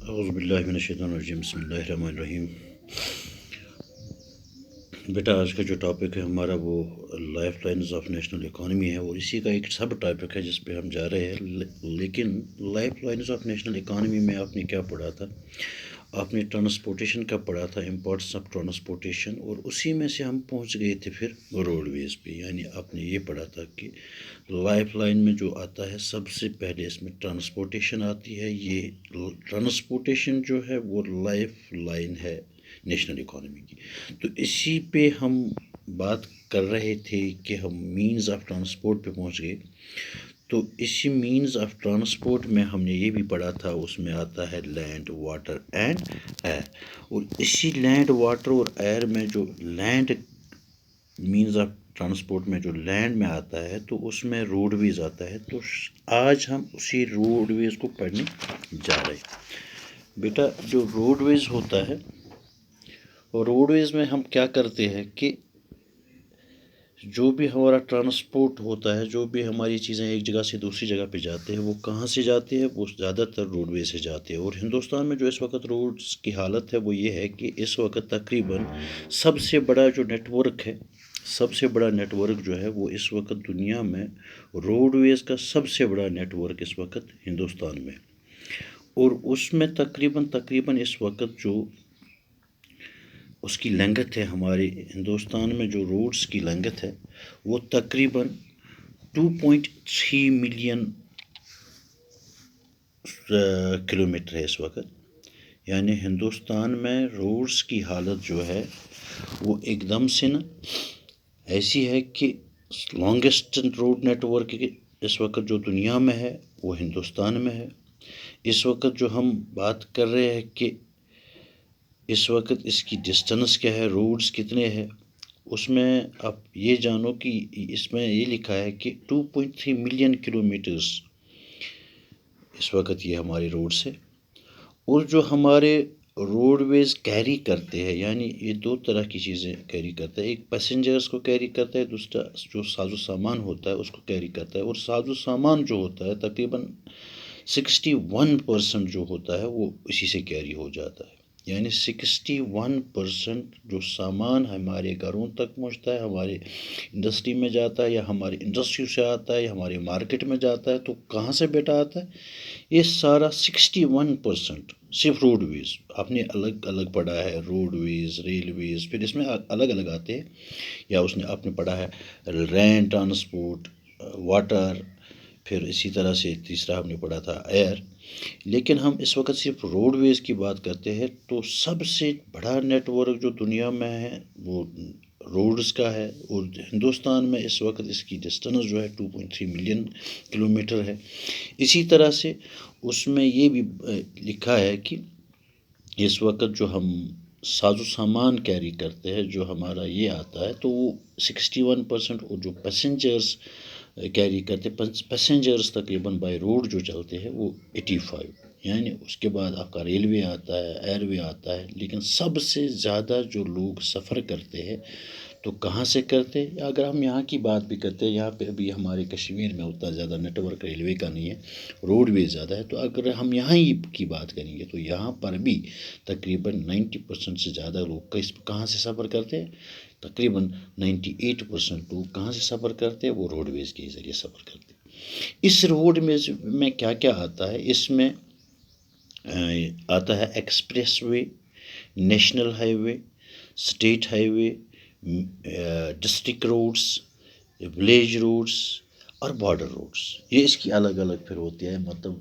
اعوذ باللہ من الشیطان الرجیم بسم اللہ الرحمن الرحیم۔ بیٹا آج کا جو ٹاپک ہے ہمارا وہ life lines of national economy ہے، اور اسی کا ایک سب ٹاپک ہے جس پہ ہم جا رہے ہیں۔ لیکن life lines of national economy میں آپ نے کیا پڑھا تھا؟ آپ نے ٹرانسپورٹیشن کا پڑھا تھا، امپورٹنس آف ٹرانسپورٹیشن، اور اسی میں سے ہم پہنچ گئے تھے پھر روڈ ویز پہ۔ یعنی آپ نے یہ پڑھا تھا کہ لائف لائن میں جو آتا ہے سب سے پہلے اس میں ٹرانسپورٹیشن آتی ہے۔ یہ ٹرانسپورٹیشن جو ہے وہ لائف لائن ہے نیشنل اکانومی کی۔ تو اسی پہ ہم بات کر رہے تھے کہ ہم مینز آف ٹرانسپورٹ پہ پہنچ گئے۔ تو اسی مینز آف ٹرانسپورٹ میں ہم نے یہ بھی پڑھا تھا، اس میں آتا ہے لینڈ، واٹر اینڈ ایئر، اور اسی لینڈ، واٹر اور ایئر میں جو لینڈ مینز آف ٹرانسپورٹ میں جو لینڈ میں آتا ہے تو اس میں روڈ ویز آتا ہے۔ تو آج ہم اسی روڈ ویز کو پڑھنے جا رہے ہیں۔ بیٹا جو روڈ ویز ہوتا ہے، روڈ ویز میں ہم کیا کرتے ہیں کہ جو بھی ہمارا ٹرانسپورٹ ہوتا ہے، جو بھی ہماری چیزیں ایک جگہ سے دوسری جگہ پہ جاتے ہیں، وہ کہاں سے جاتے ہیں؟ وہ زیادہ تر روڈ وے سے جاتے ہیں۔ اور ہندوستان میں جو اس وقت روڈز کی حالت ہے وہ یہ ہے کہ اس وقت تقریباً سب سے بڑا جو نیٹ ورک ہے، سب سے بڑا نیٹ ورک جو ہے وہ اس وقت دنیا میں روڈ ویز کا سب سے بڑا نیٹ ورک اس وقت ہندوستان میں، اور اس میں تقریباً اس وقت جو اس کی لنگت ہے، ہمارے ہندوستان میں جو روڈز کی لنگت ہے وہ تقریباً 2.3 ملین کلومیٹر ہے اس وقت۔ یعنی ہندوستان میں روڈز کی حالت جو ہے وہ ایک دم سے نا ایسی ہے کہ لانگسٹ روڈ نیٹ ورک اس وقت جو دنیا میں ہے وہ ہندوستان میں ہے۔ اس وقت جو ہم بات کر رہے ہیں کہ اس وقت اس کی ڈسٹنس کیا ہے، روڈز کتنے ہیں، اس میں آپ یہ جانو کہ اس میں یہ لکھا ہے کہ 2.3 ملین کلومیٹرز اس وقت یہ ہمارے روڈز ہے۔ اور جو ہمارے روڈ ویز کیری کرتے ہیں، یعنی یہ دو طرح کی چیزیں کیری کرتا ہے، ایک پیسنجرز کو کیری کرتا ہے، دوسرا جو ساز و سامان ہوتا ہے اس کو کیری کرتا ہے۔ اور ساز و سامان جو ہوتا ہے تقریباً 61% جو ہوتا ہے وہ اسی سے کیری ہو جاتا ہے۔ یعنی 61% جو سامان ہمارے گھروں تک پہنچتا ہے، ہمارے انڈسٹری میں جاتا ہے، یا ہماری انڈسٹری سے آتا ہے، یا ہمارے مارکیٹ میں جاتا ہے، تو کہاں سے بیٹا آتا ہے؟ یہ سارا 61% صرف روڈ ویز۔ آپ نے الگ الگ پڑھا ہے روڈ ویز، ریل ویز، پھر اس میں الگ الگ آتے ہیں، یا آپ نے پڑھا ہے لینڈ ٹرانسپورٹ، واٹر، پھر اسی طرح سے تیسرا ہم نے پڑھا تھا ایئر۔ لیکن ہم اس وقت صرف روڈ ویز کی بات کرتے ہیں، تو سب سے بڑا نیٹ ورک جو دنیا میں ہے وہ روڈز کا ہے، اور ہندوستان میں اس وقت اس کی ڈسٹنس جو ہے 2.3 ملین کلومیٹر ہے۔ اسی طرح سے اس میں یہ بھی لکھا ہے کہ اس وقت جو ہم ساز و سامان کیری کرتے ہیں، جو ہمارا یہ آتا ہے، تو وہ 61%، اور جو پیسنجرز کیری کرتے، پیسنجرز تقریباً بائی روڈ جو چلتے ہیں وہ 85۔ یعنی اس کے بعد آپ کا ریلوے آتا ہے، ایئر وے آتا ہے، لیکن سب سے زیادہ جو لوگ سفر کرتے ہیں تو کہاں سے کرتے ہیں؟ اگر ہم یہاں کی بات بھی کرتے ہیں، یہاں پہ ابھی ہمارے کشمیر میں اتنا زیادہ نیٹ ورک ریلوے کا نہیں ہے، روڈ وے زیادہ ہے، تو اگر ہم یہاں ہی کی بات کریں گے تو یہاں پر بھی تقریباً 90% سے زیادہ لوگ کہاں سے سفر کرتے ہیں؟ تقریباً 98% لوگ کہاں سے سفر کرتے ہیں؟ وہ روڈ ویز کے ذریعے سفر کرتے ہیں۔ اس روڈ ویز میں کیا کیا آتا ہے؟ اس میں آتا ہے express way, national highway, state high وے، ڈسٹرکٹ روڈس، ولیج روڈس اور بارڈر روڈس۔ یہ اس کی الگ الگ پھر ہوتی ہے، مطلب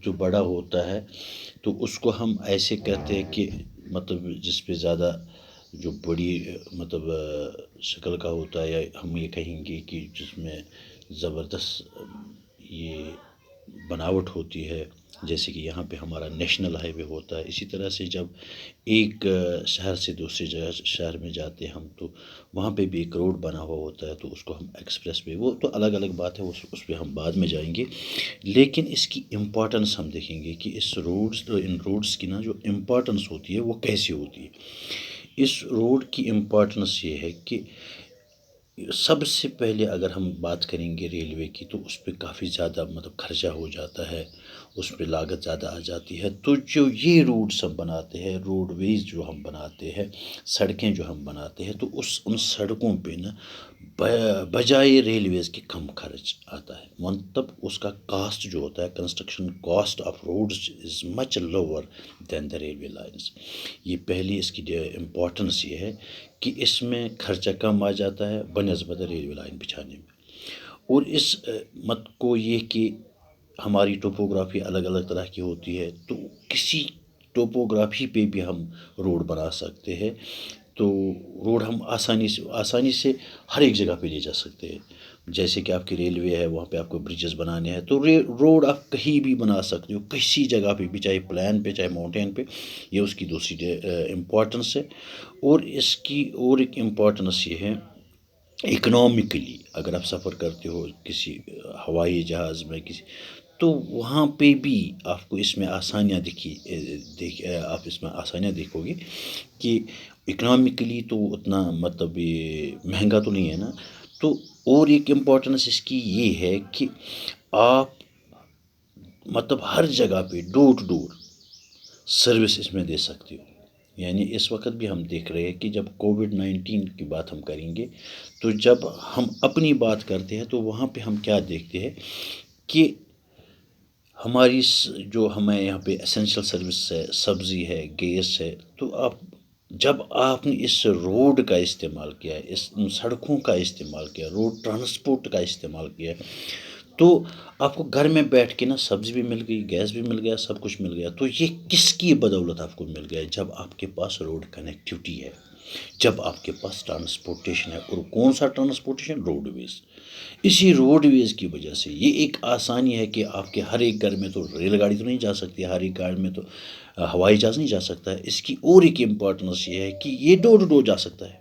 جو بڑا ہوتا ہے تو اس کو ہم ایسے کہتے ہیں کہ مطلب جس پہ زیادہ جو بڑی مطلب شکل کا ہوتا ہے، یا ہم یہ کہیں گے کہ جس میں زبردست یہ بناوٹ ہوتی ہے، جیسے کہ یہاں پہ ہمارا نیشنل ہائی وے ہوتا ہے۔ اسی طرح سے جب ایک شہر سے دوسری جگہ شہر میں جاتے ہیں ہم، تو وہاں پہ بھی ایک روڈ بنا ہوا ہوتا ہے، تو اس کو ہم ایکسپریس وے، وہ تو الگ الگ بات ہے، اس پہ ہم بعد میں جائیں گے۔ لیکن اس کی امپورٹنس ہم دیکھیں گے کہ ان روڈس کی نا جو امپورٹنس ہوتی ہے وہ کیسی ہوتی ہے۔ اس روڈ کی امپورٹنس یہ ہے کہ سب سے پہلے اگر ہم بات کریں گے ریلوے کی تو اس پہ کافی زیادہ مطلب خرچہ ہو جاتا ہے، اس پہ لاگت زیادہ آ جاتی ہے. تو جو یہ روڈس ہم بناتے ہیں، روڈ ویز جو ہم بناتے ہیں، سڑکیں جو ہم بناتے ہیں، تو ان سڑکوں پہ نا بجائے ریلویز کے کم خرچ آتا ہے. مطلب اس کا کاسٹ جو ہوتا ہے، construction cost of roads is much lower than the railway lines. یہ پہلی اس کی امپورٹنس یہ ہے کہ اس میں خرچہ کم آ جاتا ہے بنسبت ریلوے لائن بچھانے میں. اور اس مت کو یہ کہ ہماری ٹوپوگرافی الگ الگ طرح کی ہوتی ہے، تو کسی ٹوپوگرافی پہ بھی ہم روڈ بنا سکتے ہیں. تو روڈ ہم آسانی سے ہر ایک جگہ پہ لے جا سکتے ہیں. جیسے کہ آپ کی ریلوے ہے، وہاں پہ آپ کو بریجز بنانے ہیں، تو روڈ آپ کہیں بھی بنا سکتے ہو، کسی جگہ پہ بھی، چاہے پلان پہ چاہے ماؤنٹین پہ. یہ اس کی دوسری امپورٹنس ہے. اور اس کی اور ایک امپورٹنس یہ ہے، اکنامکلی اگر آپ سفر کرتے ہو کسی ہوائی جہاز میں کسی، تو وہاں پہ بھی آپ کو اس میں آسانیاں آپ اس میں آسانیاں دیکھو گے کہ اکنامکلی تو اتنا مطلب یہ مہنگا تو نہیں ہے نا. تو اور ایک امپورٹنس اس کی یہ ہے کہ آپ مطلب ہر جگہ پہ ڈور ٹو ڈور سروس اس میں دے سکتے ہو. یعنی اس وقت بھی ہم دیکھ رہے ہیں کہ جب کووڈ-19 کی بات ہم کریں گے، تو جب ہم اپنی بات کرتے ہیں تو وہاں پہ ہم کیا دیکھتے ہیں کہ ہماری جو ہمیں یہاں پہ اسینشل سروس ہے، سبزی ہے، گیس ہے، تو جب آپ نے اس روڈ کا استعمال کیا ہے، اس سڑکوں کا استعمال کیا، روڈ ٹرانسپورٹ کا استعمال کیا، تو آپ کو گھر میں بیٹھ کے نا سبزی بھی مل گئی، گیس بھی مل گیا، سب کچھ مل گیا. تو یہ کس کی بدولت آپ کو مل گیا؟ جب آپ کے پاس روڈ کنیکٹیوٹی ہے، جب آپ کے پاس ٹرانسپورٹیشن ہے. اور کون سا ٹرانسپورٹیشن؟ روڈ ویز. اسی روڈ ویز کی وجہ سے یہ ایک آسانی ہے کہ آپ کے ہر ایک گھر میں تو ریل گاڑی تو نہیں جا سکتی، ہر ایک گاڑی میں تو ہوائی جہاز نہیں جا سکتا ہے. اس کی اور ایک امپورٹنس یہ ہے کہ یہ ڈور ٹو ڈور جا سکتا ہے.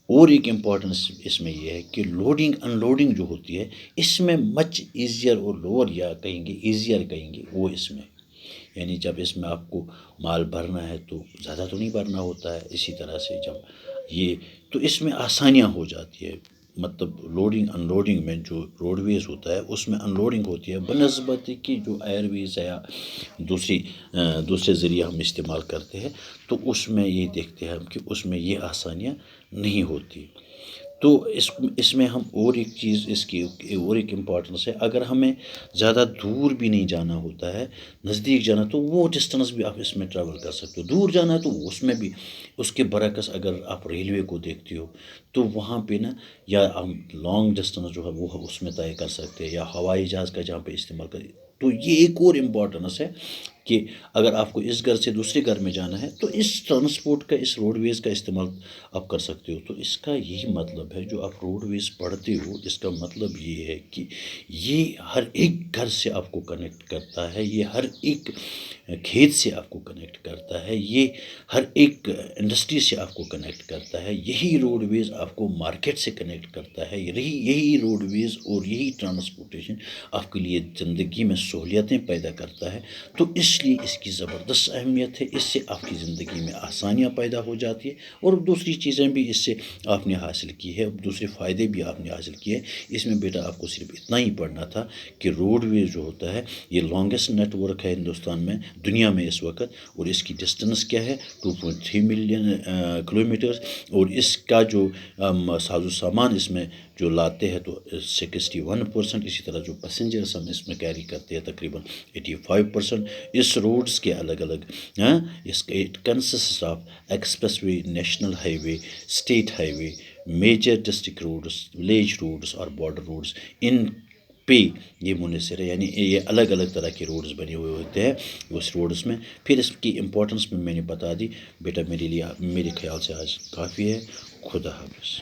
اور ایک امپورٹنس اس میں یہ ہے کہ لوڈنگ ان لوڈنگ جو ہوتی ہے، اس میں مچ ایزیئر اور لوور یا کہیں گے ایزیئر کہیں گے وہ اس میں. یعنی جب اس میں آپ کو مال بھرنا ہے تو زیادہ تو نہیں بھرنا ہوتا ہے. اسی طرح سے جب یہ تو اس میں آسانیاں ہو جاتی ہے. مطلب لوڈنگ ان لوڈنگ میں جو روڈ ویز ہوتا ہے اس میں ان لوڈنگ ہوتی ہے بنسبت کہ جو ایئر ویز ہے یا دوسرے ذریعے ہم استعمال کرتے ہیں، تو اس میں یہ دیکھتے ہیں ہم کہ اس میں یہ آسانیاں نہیں ہوتی. تو اس میں ہم اور ایک چیز اس کی اور ایک امپورٹنس ہے، اگر ہمیں زیادہ دور بھی نہیں جانا ہوتا ہے، نزدیک جانا، تو وہ ڈسٹنس بھی آپ اس میں ٹریول کر سکتے ہو. دور جانا ہے تو اس میں بھی اس کے برعکس اگر آپ ریلوے کو دیکھتے ہو تو وہاں پہ نا یا ہم لانگ ڈسٹنس جو ہے وہ اس میں طے کر سکتے ہیں، یا ہوائی جہاز کا جہاں پہ استعمال کریں. تو یہ ایک اور امپورٹنس ہے کہ اگر آپ کو اس گھر سے دوسرے گھر میں جانا ہے تو اس ٹرانسپورٹ کا، اس روڈ ویز کا استعمال آپ کر سکتے ہو. تو اس کا یہی مطلب ہے، جو آپ روڈ ویز پڑھتے ہو اس کا مطلب یہ ہے کہ یہ ہر ایک گھر سے آپ کو کنیکٹ کرتا ہے، یہ ہر ایک کھیت سے آپ کو کنیکٹ کرتا ہے، یہ ہر ایک انڈسٹری سے آپ کو کنیکٹ کرتا ہے. یہی روڈ ویز آپ کو مارکیٹ سے کنیکٹ کرتا ہے. یہی روڈ ویز اور یہی ٹرانسپورٹیشن آپ کے لیے زندگی میں سہولیتیں پیدا کرتا ہے. تو اس لیے اس کی زبردست اہمیت ہے. اس سے آپ کی زندگی میں آسانیاں پیدا ہو جاتی ہے، اور دوسری چیزیں بھی اس سے آپ نے حاصل کی ہے، دوسرے فائدے بھی آپ نے حاصل کیے. اس میں بیٹا آپ کو صرف اتنا ہی پڑھنا تھا کہ روڈ ویز جو ہوتا ہے یہ لانگسٹ نیٹ ورک ہے ہندوستان میں، دنیا میں اس وقت. اور اس کی ڈسٹنس کیا ہے؟ 2.3 ملین کلومیٹرز. اور اس کا جو ساز و سامان اس میں جو لاتے ہیں تو 61%. اسی طرح جو پیسنجرس ہم اس میں کیری کرتے ہیں تقریباً 85%. اس روڈز کے الگ الگ اس کا it consist of expressway, national highway, state highway, major district roads, village roads اور بارڈر روڈز. ان پہ یہ منحصر ہے. یعنی یہ الگ الگ طرح کے روڈز بنے ہوئے ہوتے ہیں اس روڈز میں. پھر اس کی امپورٹنس میں نے بتا دی بیٹا. میرے خیال سے آج کافی ہے. خدا حافظ.